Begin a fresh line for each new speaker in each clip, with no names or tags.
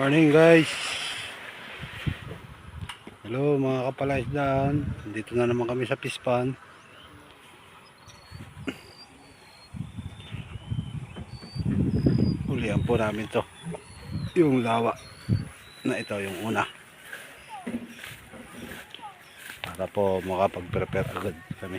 Morning guys. Hello mga kapalaisdaan. Dito na naman kami sa Pispan. Ulihan po namin to. Yung lawa na ito yung una. Para po makapag-prepare agad kami.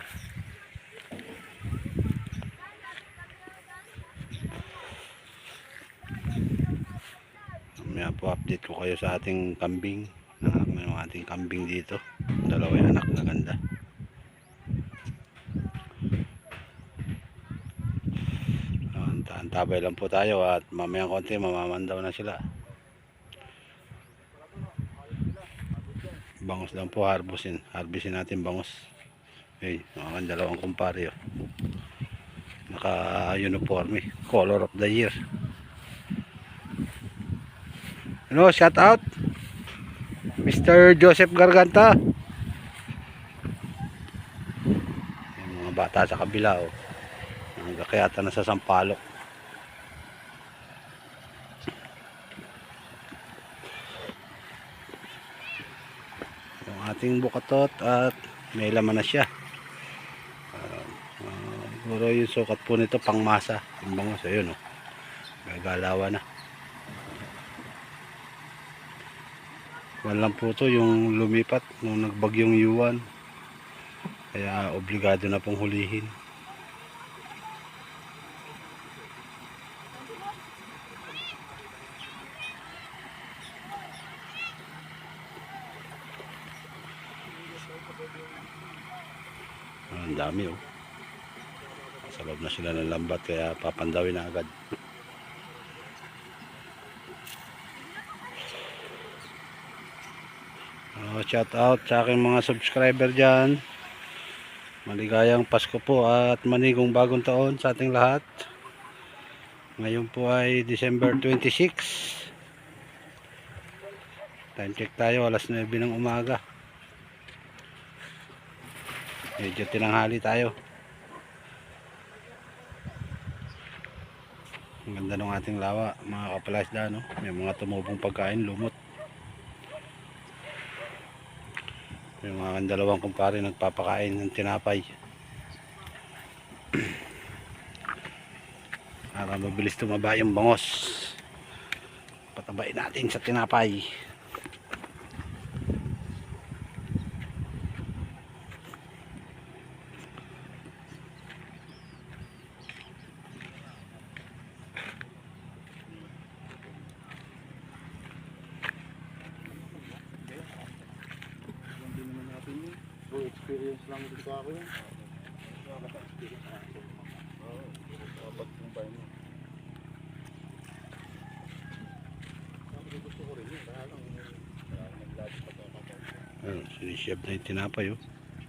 Mamaya po update ko kayo sa ating kambing. Mayroong ating kambing dito. Dalawa yung anak na ganda. Antabay lang po tayo at mamaya konti mamamandaw na sila. Bangus lang po harvestin natin bangus. Okay, mga dalawang kumpare naka uniforme, color of the year. Ano, shout out Mr. Joseph Garganta. Yung mga bata sa kabila nagkakayata na sa Sampalok. Yung ating bukatot at may laman na siya. Siguro yung sukat po nito pangmasa. Yung bangus, ayun gagalawa na. Yan lang po to yung lumipat nung nagbagyong Yuan. Kaya obligado na pong hulihin. Ang dami sa loob na sila ng lambat kaya papandawin na agad. Shout out sa aking mga subscriber dyan. Maligayang Pasko po at manigong bagong taon sa ating lahat. Ngayon po ay December 26. Time check tayo, alas 9 ng umaga. Medyo tinanghali tayo. Ang ganda ng ating lawa, mga kapalaisdaan, may mga tumubong pagkain, lumot. May mga dalawang kumpare nagpapakain ng tinapay. Para mabilis tumaba yung bangos. Patabain natin sa tinapay.
Experience lang dito sa akin.
Siniship na yung tinapay.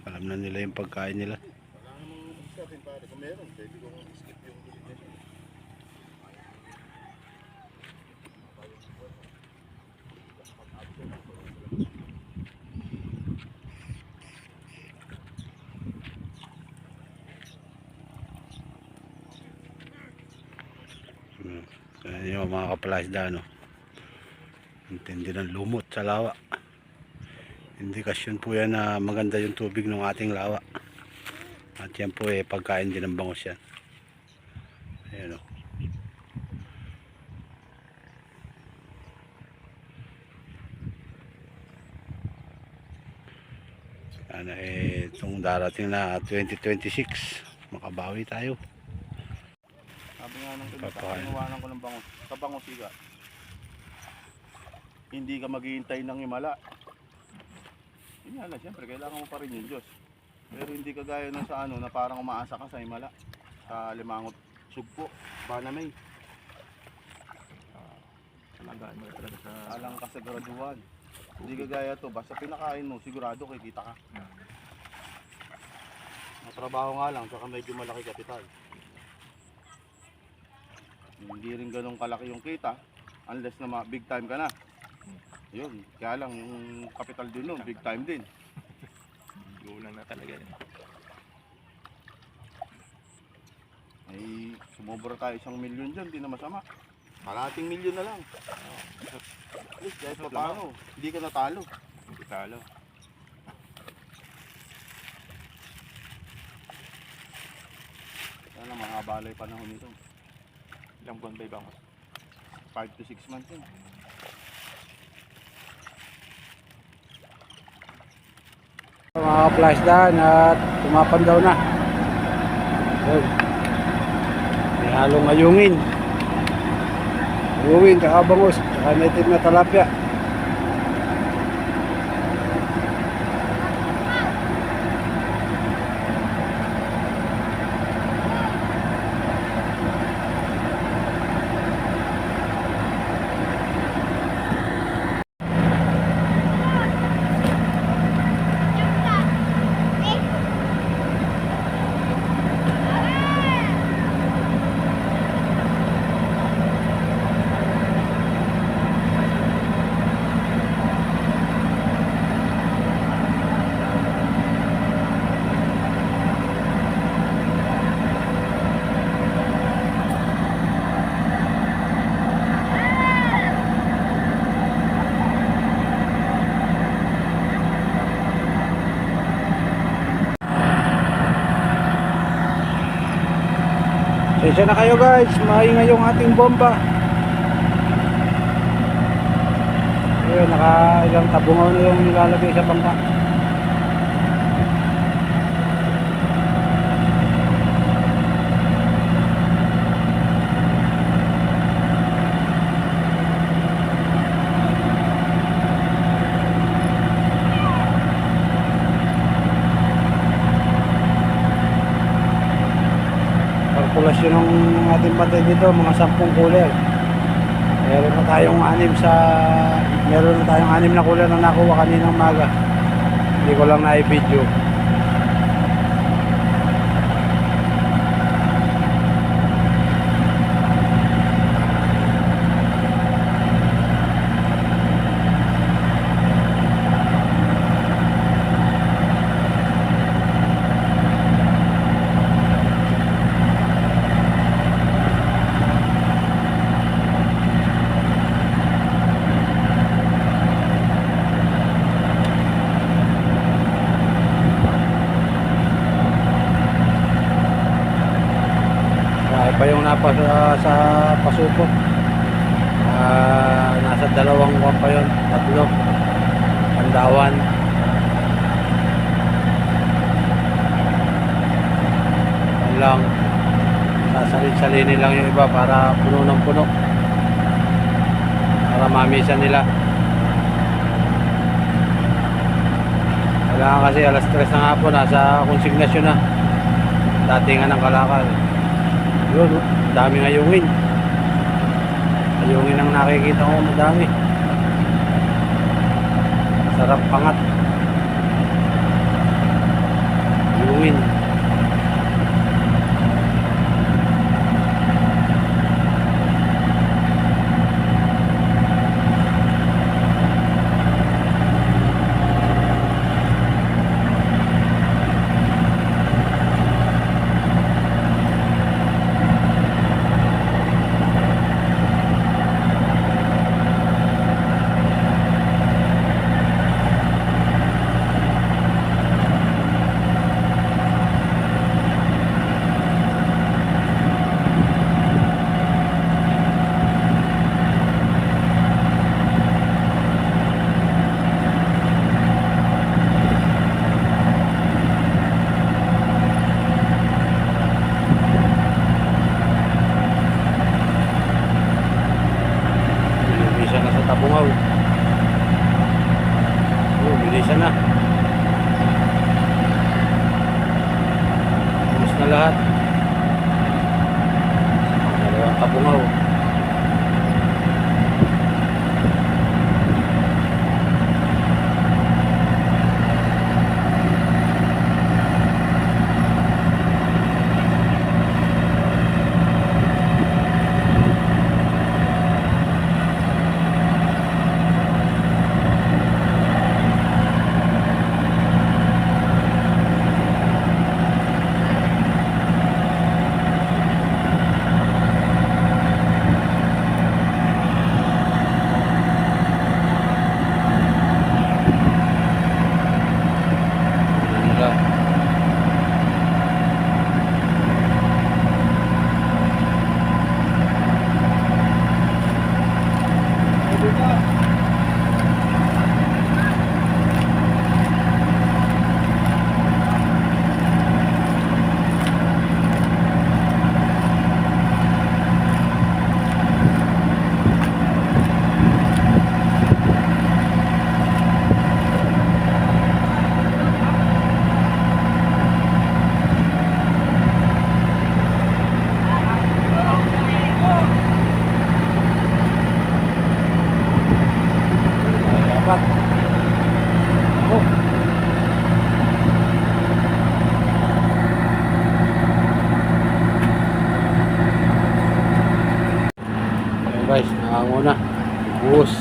Alam na nila yung pagkain nila.
Wala namang isipin pare. Kung meron, pwede kong skip yung ulit.
Ayan yung mga kapalaisdaan, intindi ng lumot sa lawa. Indikasyon po yan na maganda yung tubig ng ating lawa. At yan po pagkain din ng bangus yan. Ayan Sana itong darating na 2026 makabawi tayo.
Sabi nga nung kinuwanan ko ng bangus. Sa bangus siga. Hindi ka maghihintay ng himala. Yun nga lang, siyempre kailangan mo pa rin yung Diyos. Pero hindi kagaya ng sa na parang umaasa ka sa himala. Sa Limangot, Sugpo, Banamay. Talagaan mo talaga sa... Alang ka sa graduan. Hindi kagaya to, basta pinakain mo, sigurado kikita ka. Matrabaho nga lang, saka medyo malaki kapital. Hindi rin ganun kalaki yung kita, unless na big time ka na. Yun, kaya lang yung kapital din nun, big time din. Gulang na talaga yun. Ay, sumobra tayo 1 milyon dyan, di na masama. Kalating milyon na lang. least kahit pa paano, hindi ka natalo.
Hindi talo.
Sana mahaba yung panahon nito.
Ilang buwan ba ibang?
5 to 6 months yun.
Mga flash daan at tumapan daw na. Yun. May halong ayungin. Ayungin, kakabangos, saka native na talapia. Pasensya na kayo guys, maingay yung ating bomba. Ayun, ilang tabungaw na yung nilalagay sa bangka. Kalkulasyon ng ating patay dito, mga 10 cooler. Meron na tayong 6 na cooler na nakuha kaninang maga. Hindi ko lang na-video. Pa yung napasa sa pasuko, nasa 2 buwan pa yun, 3 Pandawan. Yan lang, sasalin-salinin lang yung iba para puno ng puno, para mamisan nila. Kailangan kasi alas 3 ng hapon, nasa konsignasyon na, datingan ng kalakal. Yun, daming ayungin. Ayungin ang nakikita ko, madami. Sarap pangat. Ayungin. Tabungaw. Bilisan na. Tapos na lahat. 2 tabungaw. apat. Oh. Ayan guys, nakango na. Buhos.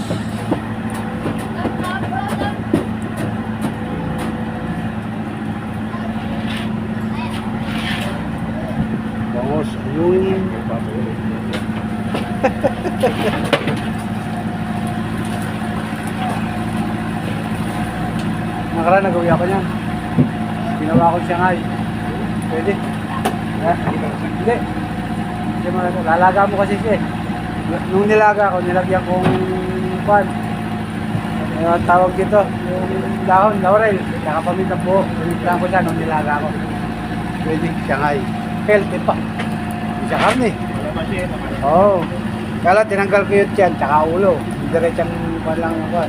Bangos, ayun. Nakaraan nag-uwi ako niyan. Ginawa ko Shanghai. Pwede. Hindi. Hindi mo lalaga mo kasi siya eh. Nung nilaga ko, nilagyan kong pan. Ang tawag dito, yung dahon, laurel. Saka pamintang buo. Pinitran ko siya nung nilaga ko. Pwede Shanghai. Healthy pa. Hindi siya karne. Oo. Kaya tinanggal ko yung tiyan, tsaka ulo. Diretsang palang ako.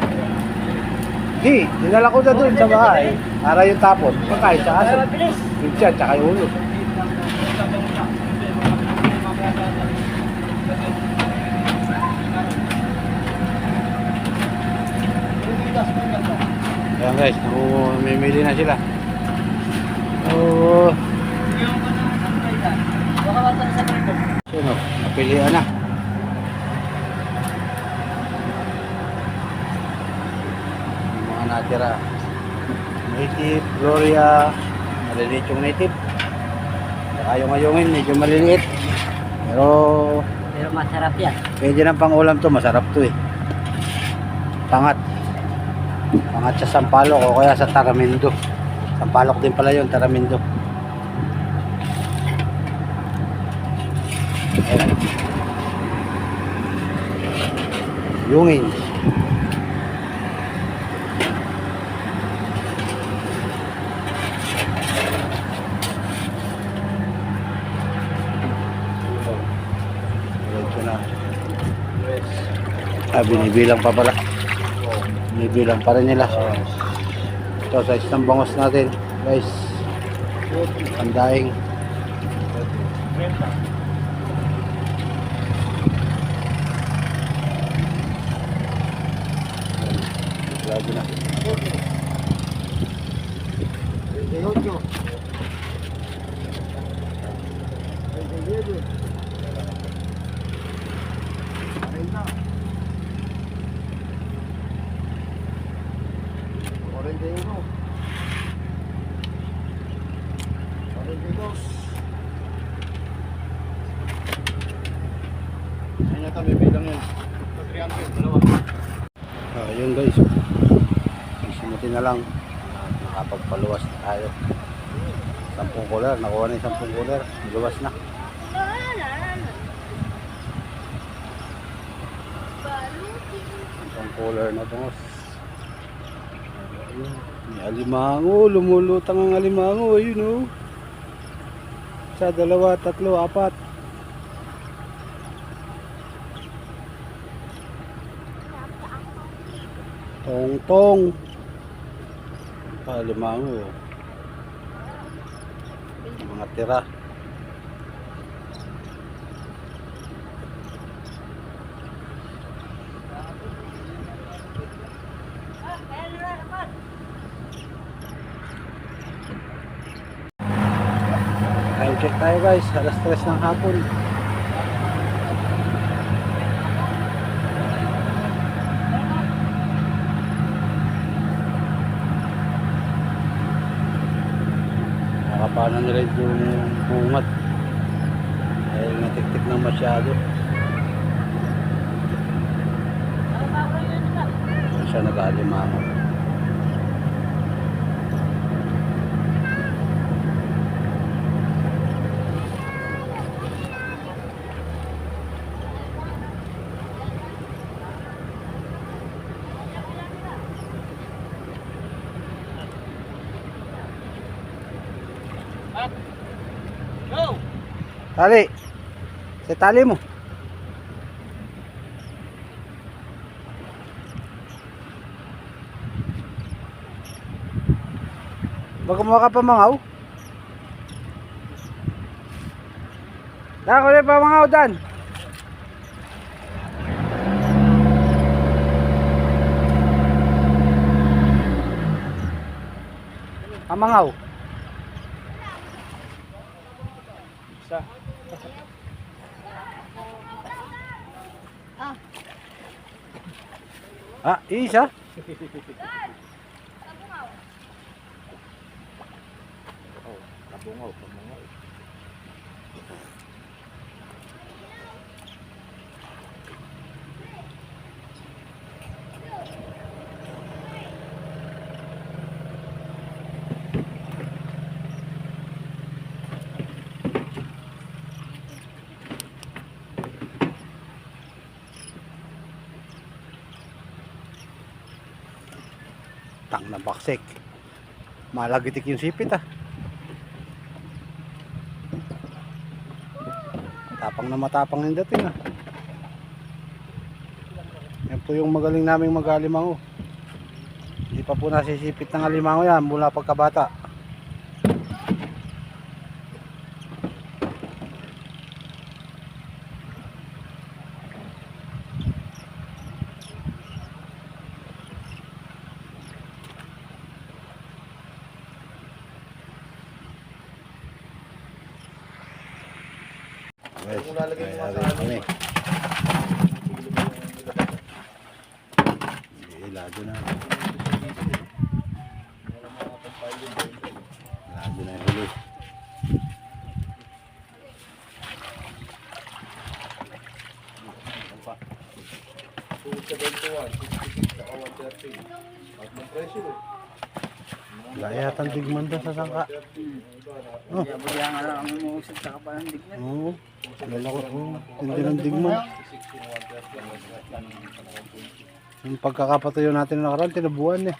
Di, dinala ko na doon sa bahay. Para yung tapon, pagkain sa aso. Yung tiyan, tsaka yung ulo. Ayan guys, namimili na sila. Oo. Sino? Napilian na. Yung mga natira. Native, Gloria, maliliit yung native. Saka yung ayungin, medyo maliliit. Pero
masarap yan.
pwede ng pang-ulam to, masarap to eh. Pangat. Pangat sa sampalok o kaya sa taramindo. Sampalok din pala yun, taramindo. Ayan. Yungin. Diretso na. Binibilang pa pala. Binibilang pa rin nila. Ito sa isang bangos natin guys. Ang daing. Grabe na. Yun guys, simutin na lang. Nakapagpaluwas na tayo. 10 cooler, nakuha na yung 10 cooler, luwas na. Isang cooler na bangos. Ayun, may alimango, lumulutang ang alimango, ayun o. Isa, dalawa, tatlo, apat. Tong-tong. Alimango. Mga tira. Time check tayo guys, alas 3 ng hapon. Paano nila yung bungat dahil natiktik ng masyado. Doon siya nag-alimango. Tali. Sa tali mo. Baka maka pamangaw. Dako na pamangaw dan. Amangaw.
Isa.
Ah, isa.
Oh, kabungaw, kabungaw.
Tang na baksik. Malagitik yung sipit ah. Tapang na matapang yung dating ah. Yan po yung magaling naming mag-alimango. Hindi pa po nasisipit ng alimango yan mula pagkabata. Yes,
Kung lalagay mo
kaya
sa
rin
ano,
kami. Lado na. Lado na yung huli. Wala yatang digman doon sa sangka. Oh.
Kaya nga lang ang umuusap sa kapalandig niya.
Oo. Lalako. Hindi ng digman. Yung pagkakapatayo natin na nakaraan, tinabuhan eh.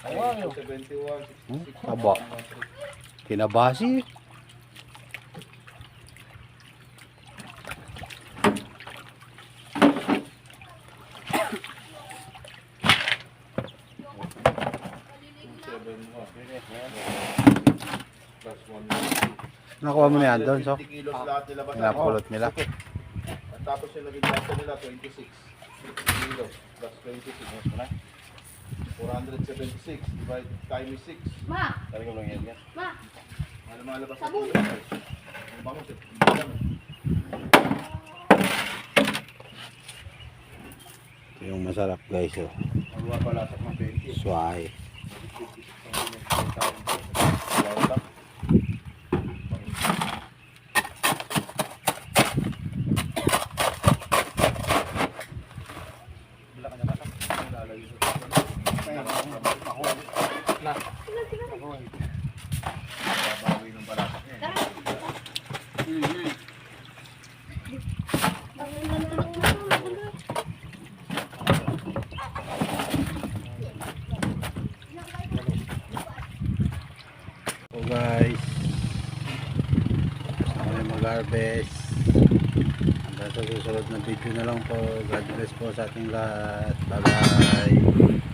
266.
Taba. Kinabasi. Nakuha mo na yan doon, so?
50 kilos lahat nila basta.
Pinapulot nila.
At tapos yung naging gasto nila, 26 kilos plus 26. 476 divide times 6.
Ma!
Talaga lang yan yan.
Ma!
Ano malabas sa
Sabon.
kilos? Ang bangus eh.
Ito yung masarap guys, oh.
Magawa pala sa mga 20.
Suway.
Babawi ng balasak niya.
So guys, kami mag-harvest. Hanggang sa susunod na video na lang po. God bless po sa ating lahat. Bye bye.